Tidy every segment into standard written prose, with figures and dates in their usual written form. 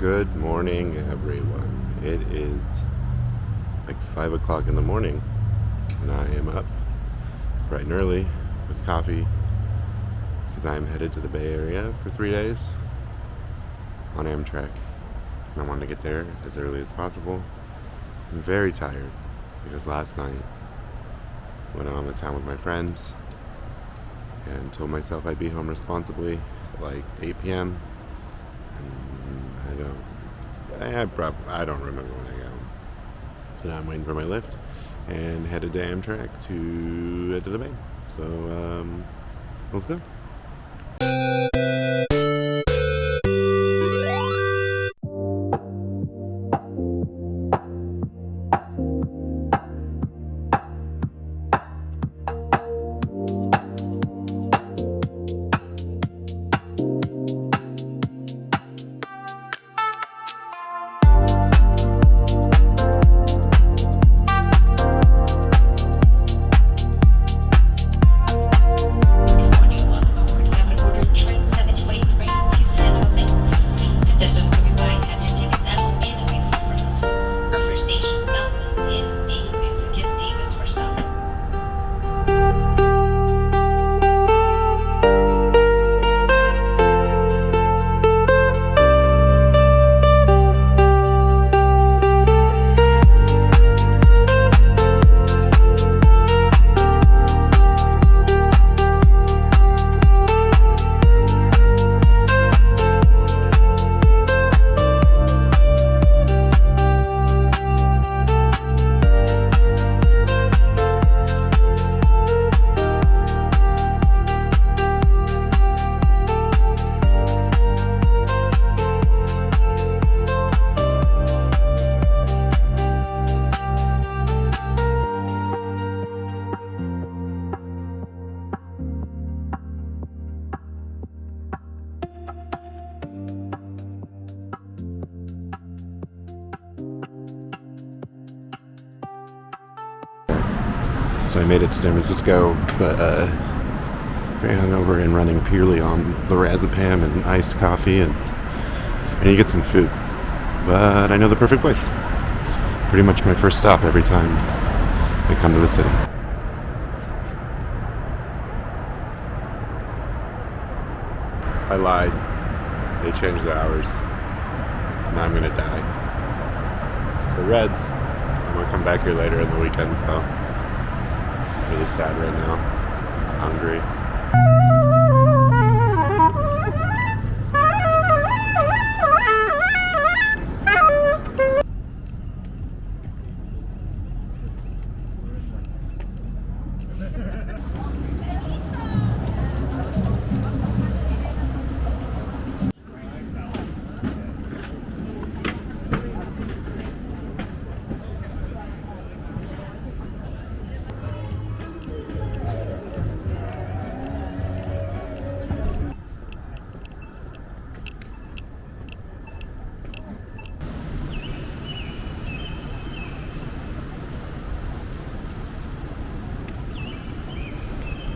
Good morning, everyone. It is like 5 o'clock in the morning, and I am up bright and early with coffee because I am headed to the Bay Area for 3 days on Amtrak. And I want to get there as early as possible. I'm very tired because last night I went out on the town with my friends and told myself I'd be home responsibly at like 8 p.m. I don't remember when I got home. So now I'm waiting for my lift and headed to Amtrak to head to the Bay. So let's go. So I made it to San Francisco, but very hungover and running purely on lorazepam and iced coffee, and I need to get some food. But I know the perfect place. Pretty much my first stop every time I come to the city. I lied. They changed the hours. Now I'm gonna die. The Reds. I'm gonna come back here later in the weekend, so really sad right now. Hungry.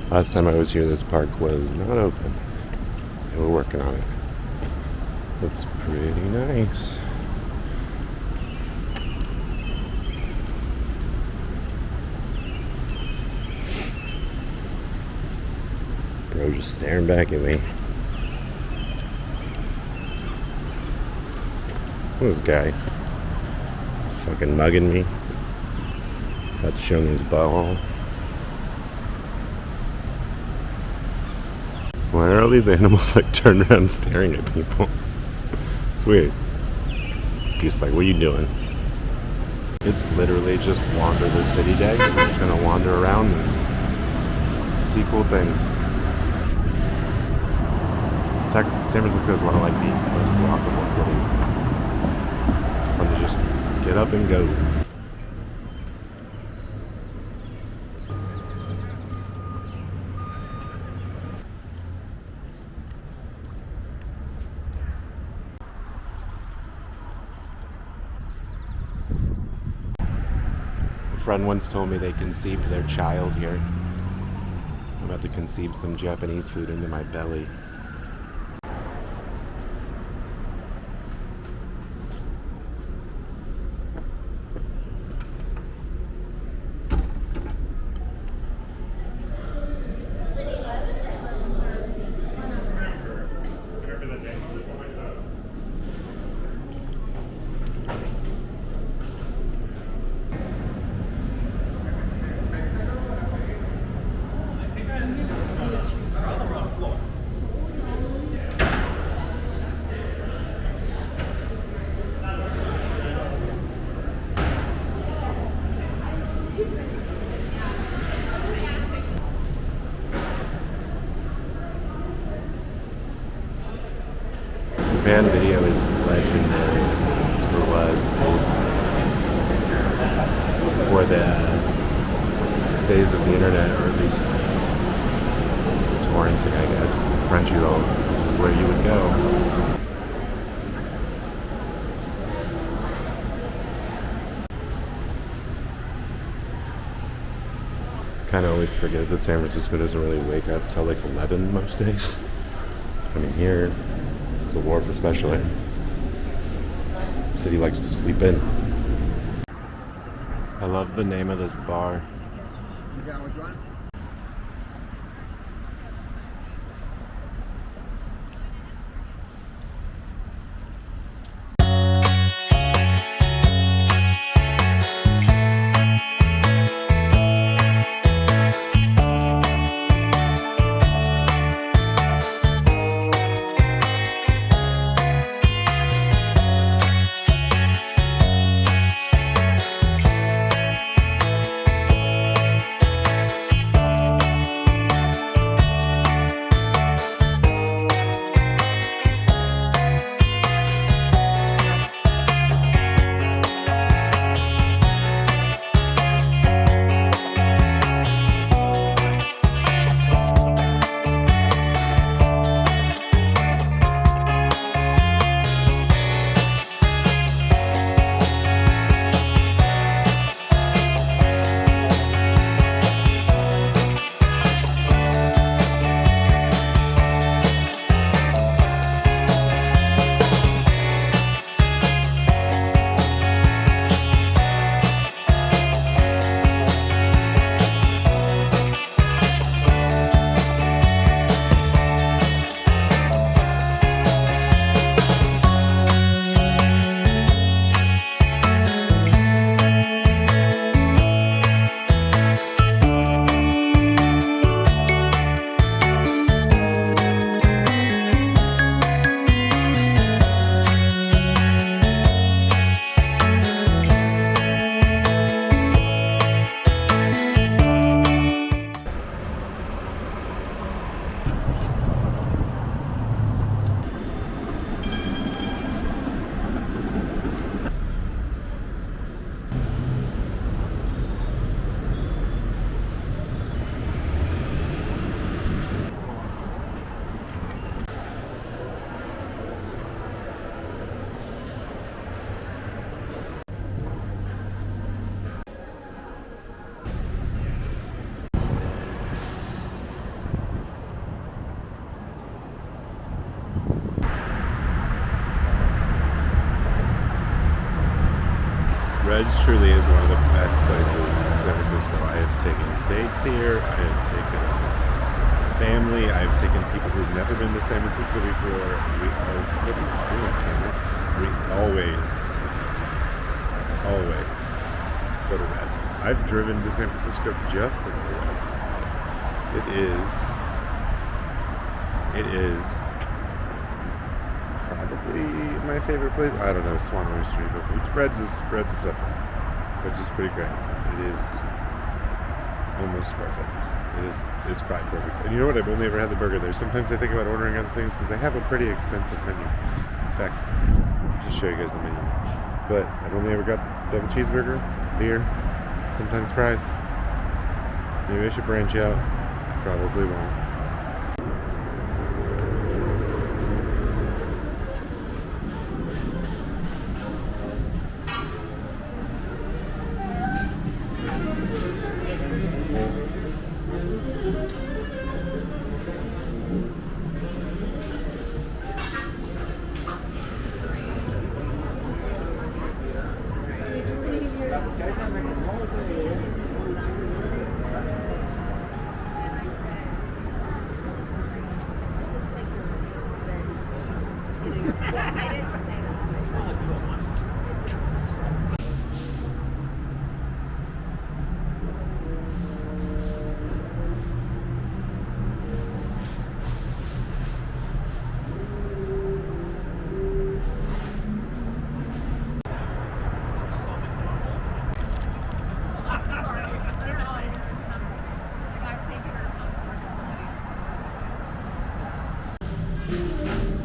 Last time I was here, this park was not open. They were working on it. Looks pretty nice. Bro just staring back at me. Who's this guy? Fucking mugging me. About to show me his butthole. Why are all these animals like turned around staring at people? It's weird. Just like, what are you doing? It's literally just wander the city day. We're just gonna wander around and see cool things. San Francisco is one of like the most walkable cities. It's fun to just get up and go. A friend once told me they conceived their child here. I'm about to conceive some Japanese food into my belly. kind of always forget that San Francisco doesn't really wake up till like 11 most days. I mean, here, the wharf especially, the city likes to sleep in. I love the name of this bar. You got which one? Red's truly is one of the best places in San Francisco. I have taken dates here, I have taken family, I have taken people who've never been to San Francisco before. We are, what are you doing, Cameron? We always go to Red's. I've driven to San Francisco just to go to Red's. It is probably my favorite place. I don't know, Swan Street, but Red's is up there, which is pretty great. It is almost perfect. It's probably perfect. And you know what? I've only ever had the burger there. Sometimes I think about ordering other things because they have a pretty extensive menu. In fact, I'll just show you guys the menu. But I've only ever got double cheeseburger, beer, sometimes fries. Maybe I should branch out. I probably won't.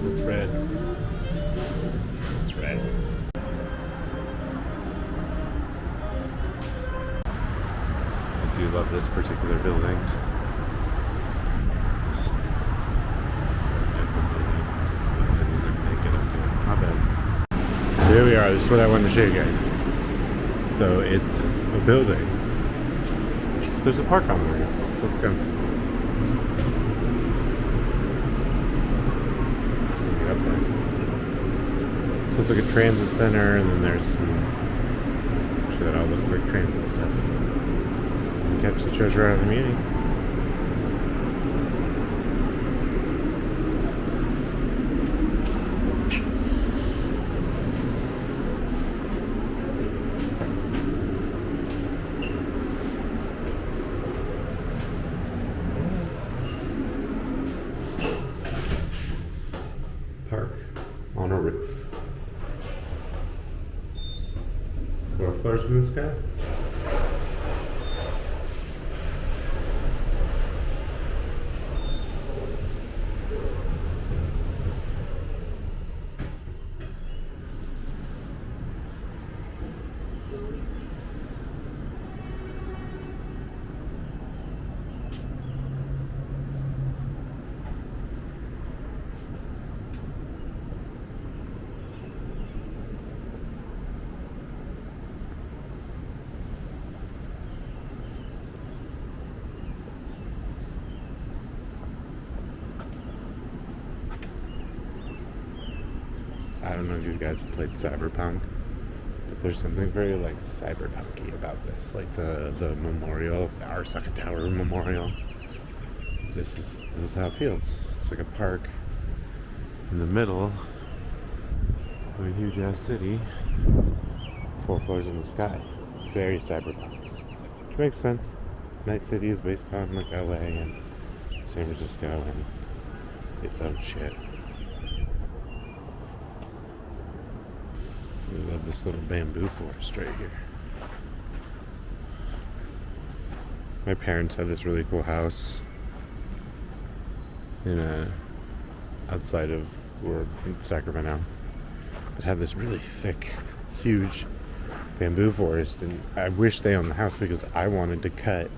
It's red. It's red. I do love this particular building. Not bad. Here we are. This is what I wanted to show you guys. So it's a building There's a park on the roof, so let's go. Get up there. So it's like a transit center, and then there's some. Actually, that all looks like transit stuff. Catch the treasure out of the meeting. Park on a roof. 4 floors in the sky. I don't know if you guys have played Cyberpunk, but there's something very like cyberpunky about this. Like the memorial, the Arasaka Tower Memorial. This is how it feels. It's like a park in the middle of a huge ass city, 4 floors in the sky. It's very cyberpunk, which makes sense. Night City is based on like LA and San Francisco and its own shit. I love this little bamboo forest right here. My parents had this really cool house outside of where in Sacramento. It had this really thick, huge bamboo forest, and I wish they owned the house because I wanted to cut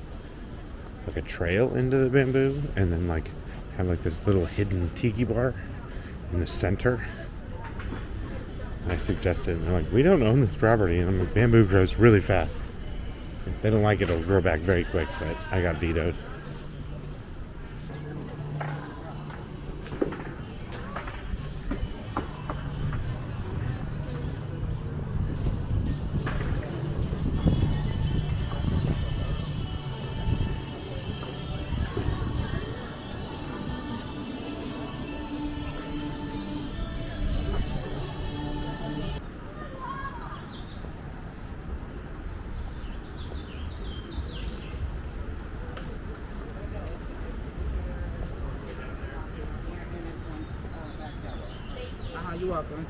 like a trail into the bamboo and then like have like this little hidden tiki bar in the center. I suggested, and they're like, we don't own this property. And I'm like, bamboo grows really fast. If they don't like it, it'll grow back very quick, but I got vetoed. You're welcome.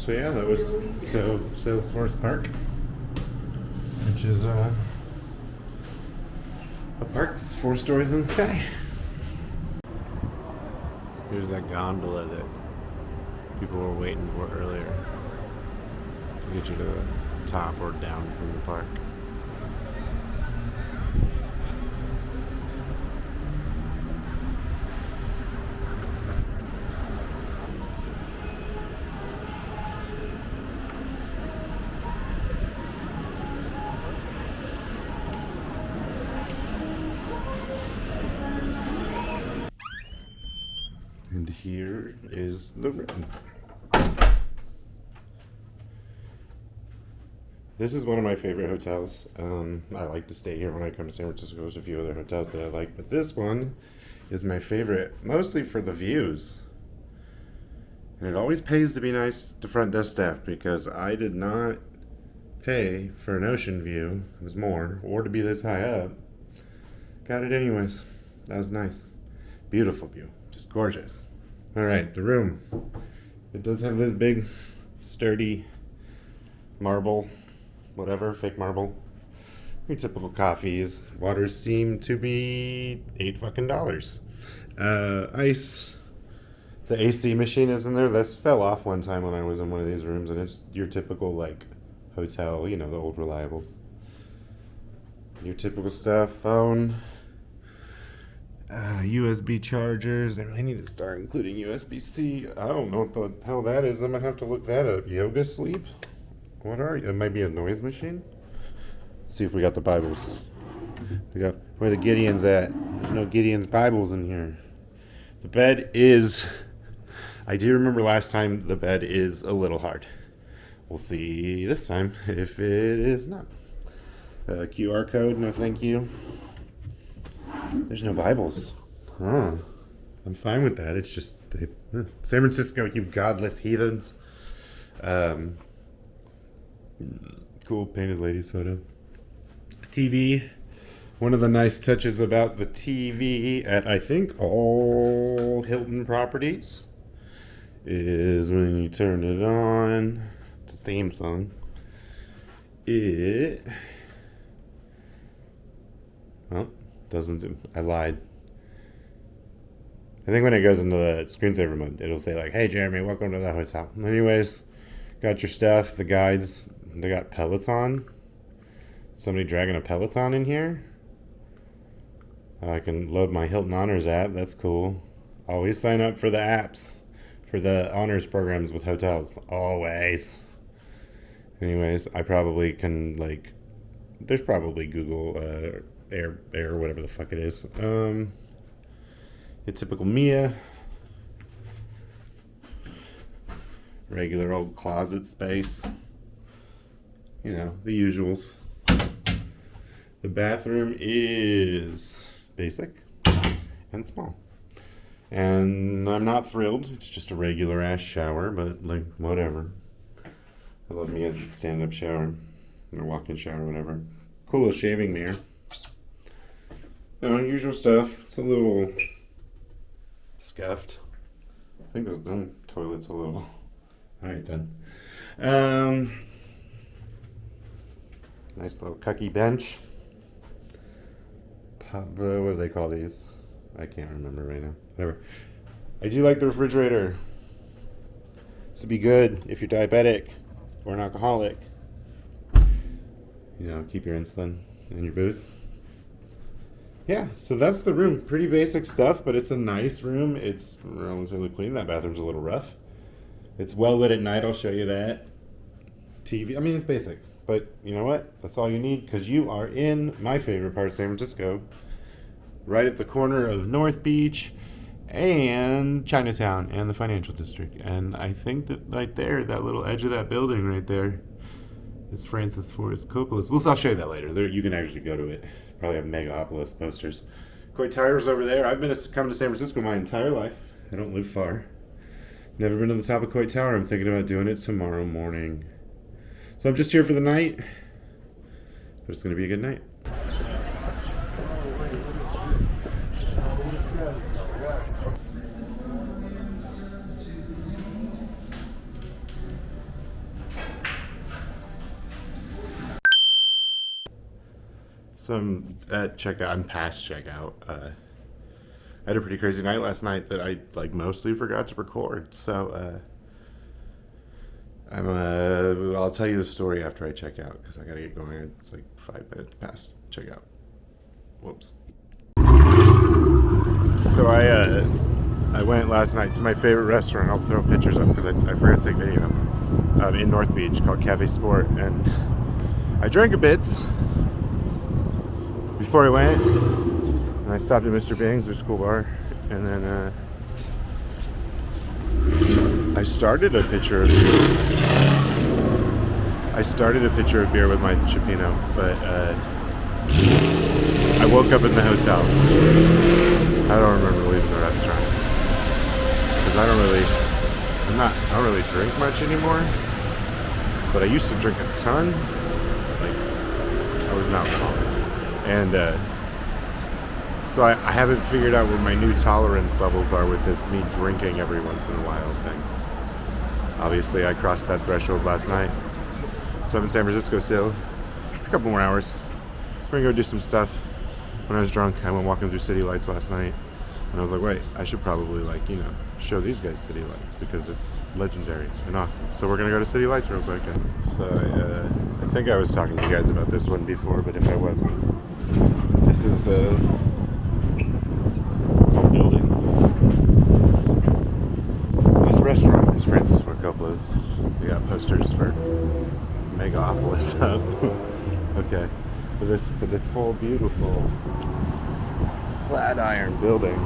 So yeah, that was Salesforce Park, which is a park that's 4 stories in the sky. Here's that gondola that people were waiting for earlier to get you to the top or down from the park. And here is the ribbon. This is one of my favorite hotels. I like to stay here when I come to San Francisco. There's a few other hotels that I like, but this one is my favorite, mostly for the views. And it always pays to be nice to front desk staff because I did not pay for an ocean view. It was more, or to be this high up. Got it anyways. That was nice. Beautiful view. Just gorgeous. Alright, the room. It does have this big, sturdy marble, whatever, fake marble. Your typical coffees. Waters seem to be $8 ice. The AC machine is in there. This fell off one time when I was in one of these rooms, and it's your typical, like, hotel, you know, the old reliables. Your typical stuff, phone, USB chargers. I really need to start including USB-C. I don't know what the hell that is. I'm going to have to look that up. Yoga sleep? What are you? It might be a noise machine. Let's see if we got the Bibles. We got, where the Gideon's at. There's no Gideon's Bibles in here. The bed is... I do remember last time the bed is a little hard. We'll see this time if it is not. QR code, no thank you. There's no Bibles. Huh. I'm fine with that. It's just San Francisco, you godless heathens. Cool painted ladies photo. TV. One of the nice touches about the TV at, I think, all Hilton properties is when you turn it on, it's a Samsung, I lied. I think when it goes into the screensaver mode, it'll say like, hey Jeremy, welcome to the hotel. Anyways, got your stuff, the guides, they got Peloton. Somebody dragging a Peloton in here. I can load my Hilton Honors app, that's cool. Always sign up for the apps. For the honors programs with hotels. Always. Anyways, I probably can, like... There's probably Google Air, whatever the fuck it is. Your typical Mia. Regular old closet space. You know, the usuals. The bathroom is basic and small. And I'm not thrilled. It's just a regular ass shower, but like whatever. I love me a stand-up shower or walk-in shower, whatever. Cool little shaving mirror. You know, usual stuff. It's a little scuffed. I think this toilet's a little. All right then. Nice little cucky bench. What do they call these? I can't remember right now. Whatever. I do like the refrigerator. This would be good if you're diabetic or an alcoholic. You know, keep your insulin and your booze. Yeah, so that's the room. Pretty basic stuff, but it's a nice room. It's relatively clean. That bathroom's a little rough. It's well lit at night. I'll show you that. TV. I mean, it's basic. But you know what? That's all you need because you are in my favorite part of San Francisco. Right at the corner of North Beach and Chinatown and the financial district. And I think that right there, that little edge of that building right there is Francis Ford Coppola's. I'll show you that later. There, you can actually go to it. Probably have Megapolis posters. Coit Tower's over there. I've been coming to San Francisco my entire life. I don't live far. Never been to the top of Coit Tower. I'm thinking about doing it tomorrow morning. So I'm just here for the night. But it's going to be a good night. So I'm at checkout. I'm past checkout. I had a pretty crazy night last night that I mostly forgot to record. So I'll tell you the story after I check out because I gotta get going. It's like 5 minutes past checkout. Whoops. So I went last night to my favorite restaurant. I'll throw pictures up because I forgot to take video. In North Beach called Cafe Sport, and I drank a bit before I went, and I stopped at Mr. Bing's, their school bar, and then I started a picture of I started a pitcher of beer with my Chipino, but I woke up in the hotel. I don't remember leaving the restaurant because I don't really drink much anymore. But I used to drink a ton. Like I was an alcoholic, and so I haven't figured out where my new tolerance levels are with this me drinking every once in a while thing. Obviously, I crossed that threshold last night. So I'm in San Francisco still. A couple more hours. We're gonna go do some stuff. When I was drunk, I went walking through city lights last night, and I was like, wait, I should probably show these guys city lights because it's legendary and awesome. So we're gonna go to city lights real quick. So I think I was talking to you guys about this one before, but if I wasn't, this is a building. This restaurant is Francis Ford Coppola's. We got posters for Megapolis up. Okay. For this whole beautiful Flatiron building.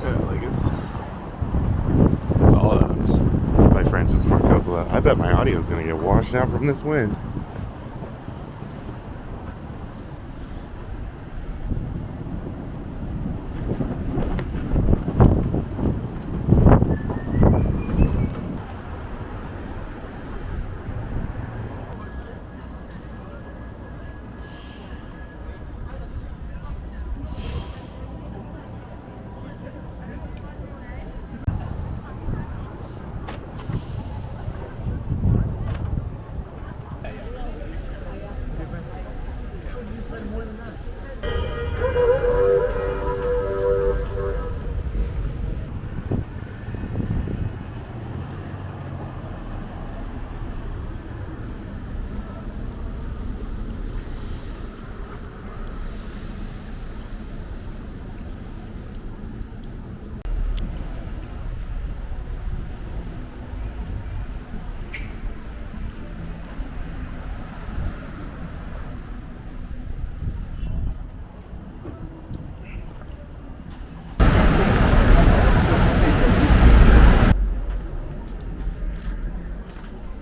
Yeah, like it's all owned by Francis Ford Coppola. I bet my audio is gonna get washed out from this wind.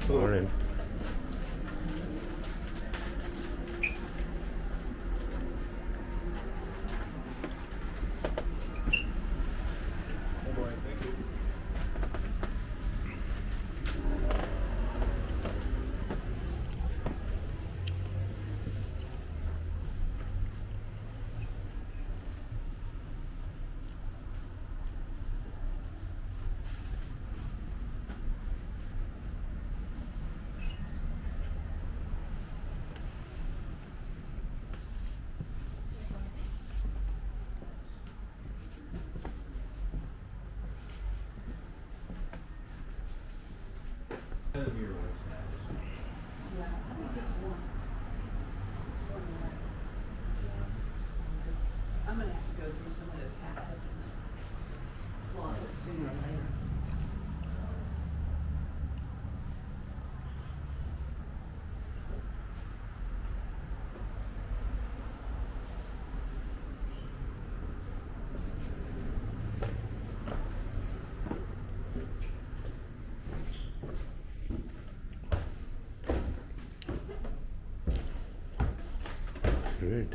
Morning. I'm gonna have to go through some of those hats up in the closet sooner or later. Good.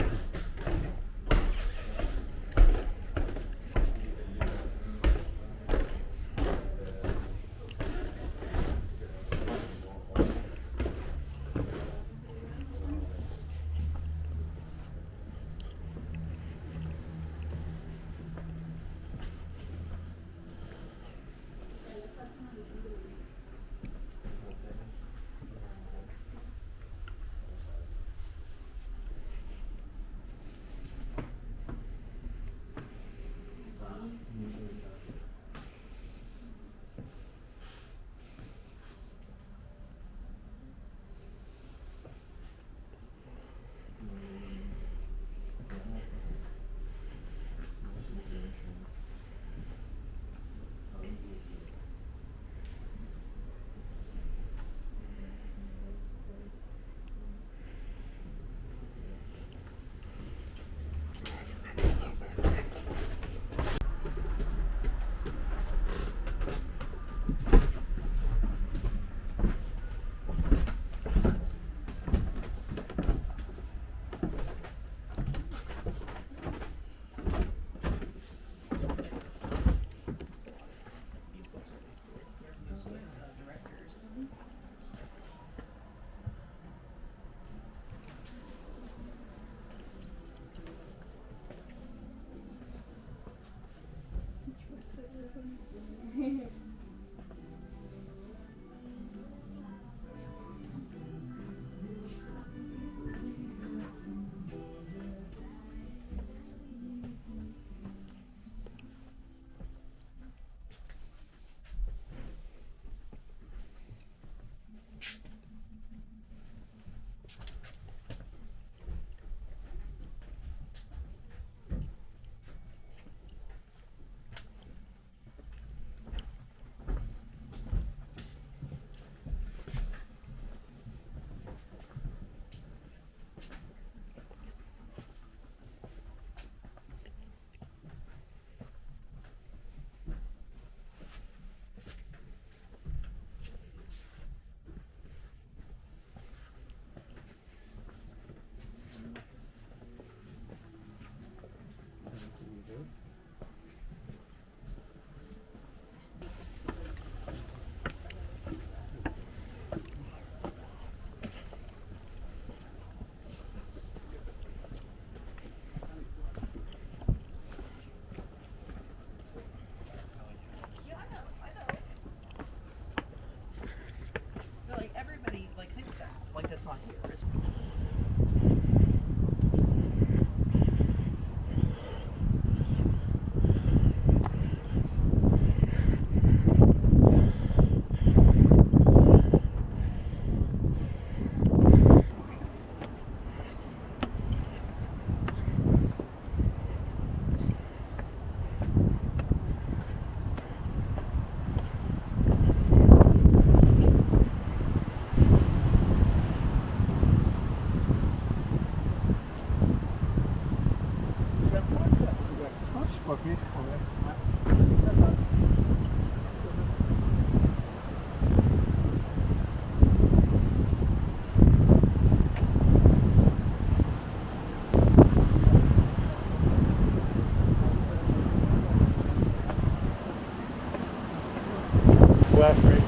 Left, right.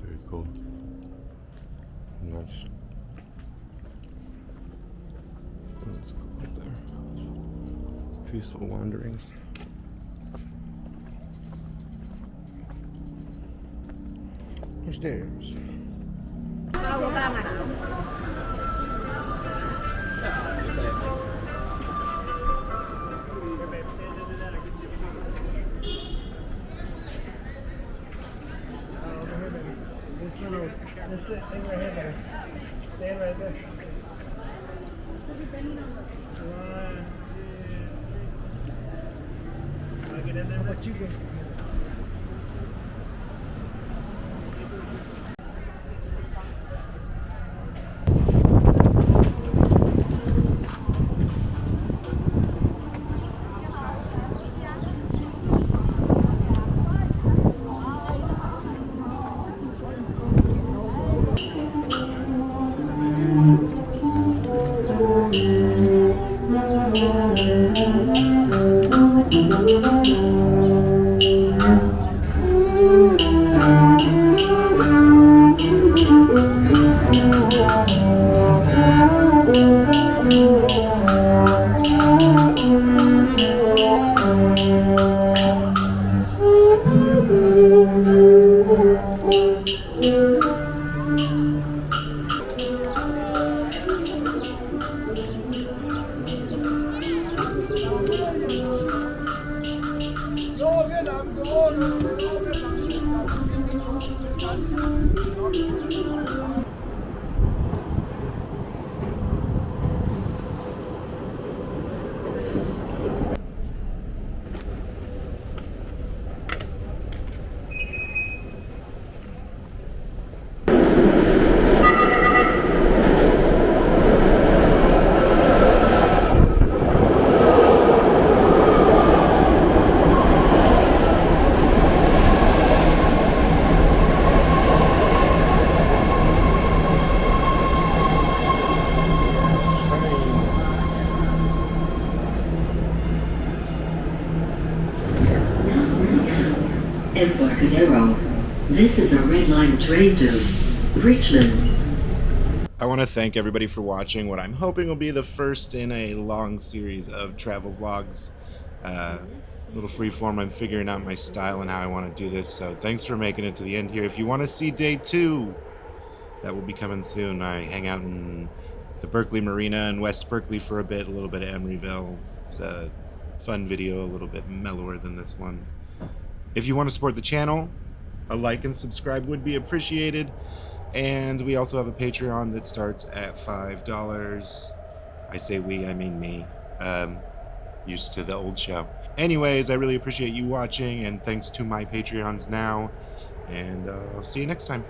Very cool. Nice. Let's go up there. Peaceful wanderings. Stairs. That's it. Stay right here, buddy. Stay right there. One, two, three. I'll get in there. What you get? Embarcadero. This is a red line train to Richmond. I want to thank everybody for watching what I'm hoping will be the first in a long series of travel vlogs. Little freeform. I'm figuring out my style and how I want to do this, so thanks for making it to the end here. If you want to see day 2, that will be coming soon. I hang out in the Berkeley Marina in West Berkeley for a bit, a little bit of Emeryville. It's a fun video, a little bit mellower than this one. If you want to support the channel, a like and subscribe would be appreciated. And we also have a Patreon that starts at $5. I say we, I mean me. Used to the old show. Anyways, I really appreciate you watching, and thanks to my Patreons now. And I'll see you next time.